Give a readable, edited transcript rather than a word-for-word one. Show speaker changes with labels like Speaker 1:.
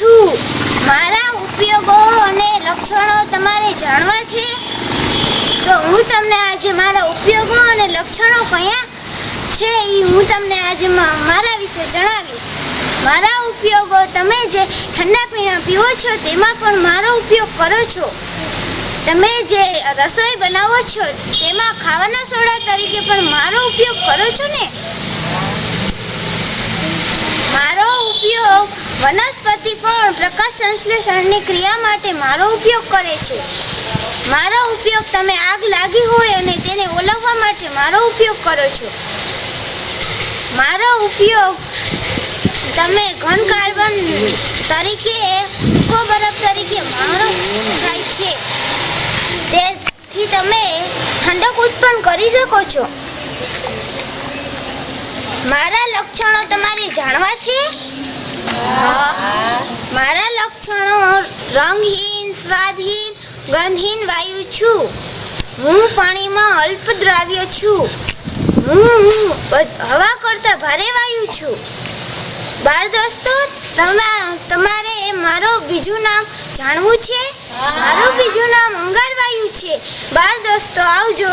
Speaker 1: છું. મારા ઉપયોગો અને લક્ષણો તમારે જાણવા છે? તો હું તમને આજે મારા ઉપયોગો અને લક્ષણો કયા છે એ હું તમને આજે મારા વિશે જણાવીશ. મારા ઉપયોગો, તમે જે ઠંડા પીણા પીવો છો તેમાં પણ મારો ઉપયોગ કરો છો. તમે જે રસોઈ બનાવો છો તેમાં ખાવાના સોડા તરીકે પણ મારો ઉપયોગ કરો છો ને? મારો ઉપયોગ વનસ્પતિ પણ પ્રકાશ સંશ્લેષણની ક્રિયા માટે મારો ઉપયોગ કરે છે. મારો ઉપયોગ તમે આગ લાગી હોય અને તેને ઓલવવા માટે મારો ઉપયોગ કરો છો. મારો ઉપયોગ તમે ઘન કાર્બન તરીકે, સૂકો બરફ તરીકે મારો થાય છે. તેથી તમે ઠંડક ઉત્પન્ન કરી શકો છો. મારા લક્ષણો તમારે જાણવા છે? મારા લક્ષણો રંગહીન, સ્વાદહીન, ગંધહીન વાયુ છું. હું પાણીમાં અલ્પ દ્રાવ્ય છું. હું હવા કરતા ભારે વાયુ છું. બાળ દોસ્તો, તમારે મારું બીજું નામ જાણવું છે? મારું બીજું નામ અંગાર વાયુ છે. બાળ દોસ્તો, આવજો.